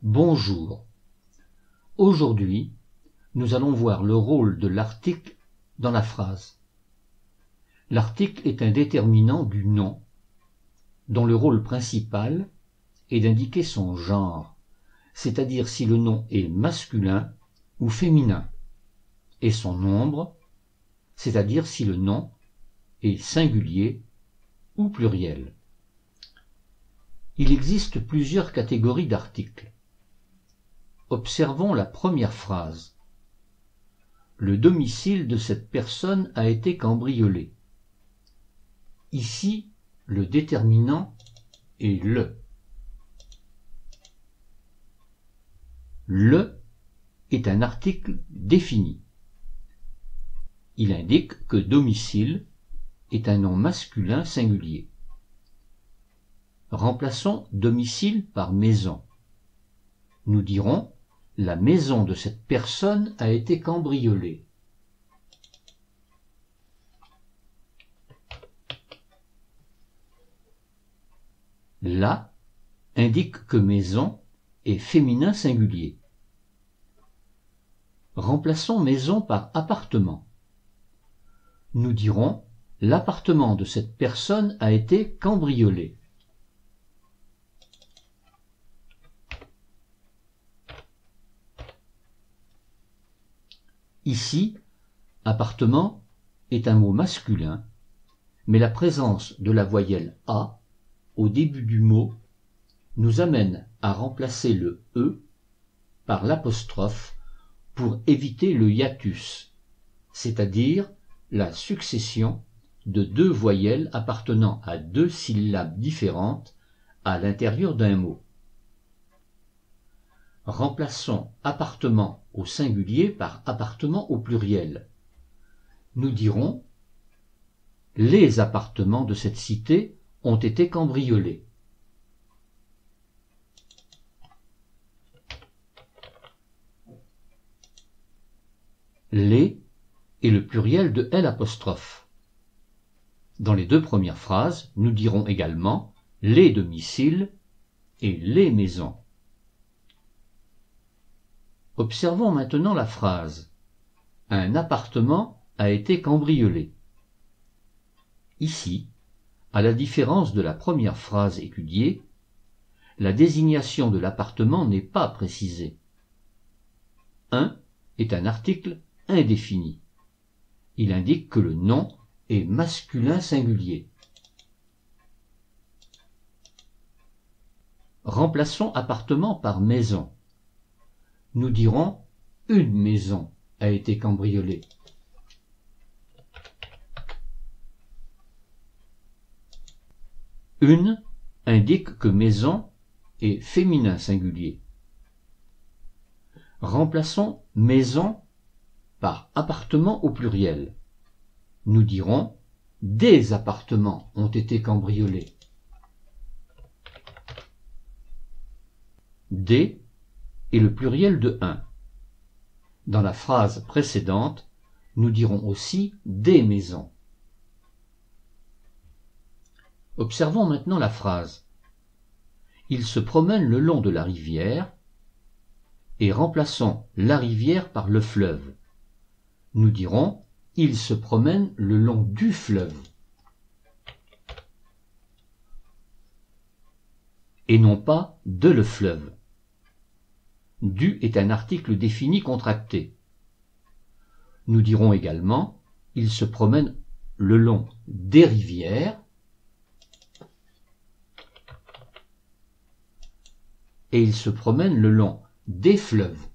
Bonjour. Aujourd'hui, nous allons voir le rôle de l'article dans la phrase. L'article est un déterminant du nom, dont le rôle principal est d'indiquer son genre, c'est-à-dire si le nom est masculin ou féminin, et son nombre, c'est-à-dire si le nom est singulier ou pluriel. Il existe plusieurs catégories d'articles. Observons la première phrase. Le domicile de cette personne a été cambriolé. Ici, le déterminant est le. Le est un article défini. Il indique que domicile est un nom masculin singulier. Remplaçons domicile par maison. Nous dirons la maison de cette personne a été cambriolée. La indique que maison est féminin singulier. Remplaçons maison par appartement. Nous dirons l'appartement de cette personne a été cambriolé. Ici, appartement est un mot masculin, mais la présence de la voyelle A au début du mot nous amène à remplacer le E par l'apostrophe pour éviter le hiatus, c'est-à-dire la succession de deux voyelles appartenant à deux syllabes différentes à l'intérieur d'un mot. Remplaçons appartement au singulier par appartement au pluriel. Nous dirons les appartements de cette cité ont été cambriolés. Les est le pluriel de L'. Dans les deux premières phrases, nous dirons également les domiciles et les maisons. Observons maintenant la phrase. Un appartement a été cambriolé. Ici, à la différence de la première phrase étudiée, la désignation de l'appartement n'est pas précisée. Un est un article indéfini. Il indique que le nom est masculin singulier. Remplaçons appartement par maison. Nous dirons une maison a été cambriolée. Une indique que maison est féminin singulier. Remplaçons maison par appartement au pluriel. Nous dirons des appartements ont été cambriolés. Des est le pluriel de un. Dans la phrase précédente, nous dirons aussi des maisons. Observons maintenant la phrase. Il se promène le long de la rivière et remplaçons la rivière par le fleuve. Nous dirons il se promène le long du fleuve. Et non pas de le fleuve. Du est un article défini contracté. Nous dirons également il se promène le long des rivières et il se promène le long des fleuves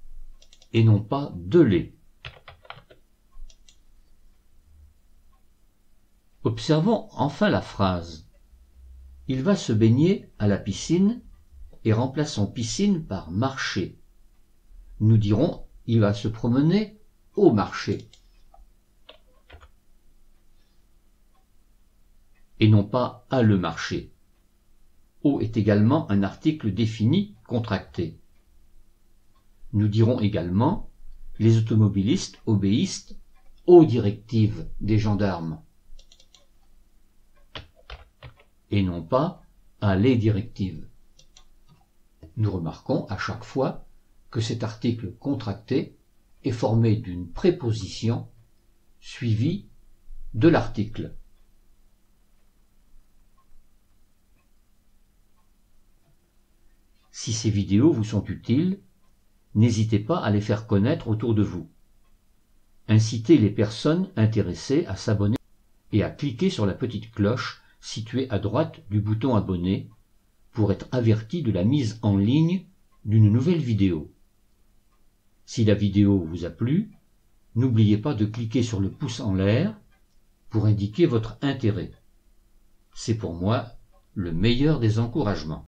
et non pas de les. Observons enfin la phrase. Il va se baigner à la piscine et remplaçons piscine par marché. Nous dirons il va se promener au marché. Et non pas à le marché. Au est également un article défini contracté. Nous dirons également les automobilistes obéissent aux directives des gendarmes. Et non pas à les directives. Nous remarquons à chaque fois que cet article contracté est formé d'une préposition suivie de l'article. Si ces vidéos vous sont utiles, n'hésitez pas à les faire connaître autour de vous. Incitez les personnes intéressées à s'abonner et à cliquer sur la petite cloche située à droite du bouton abonner pour être averti de la mise en ligne d'une nouvelle vidéo. Si la vidéo vous a plu, n'oubliez pas de cliquer sur le pouce en l'air pour indiquer votre intérêt. C'est pour moi le meilleur des encouragements.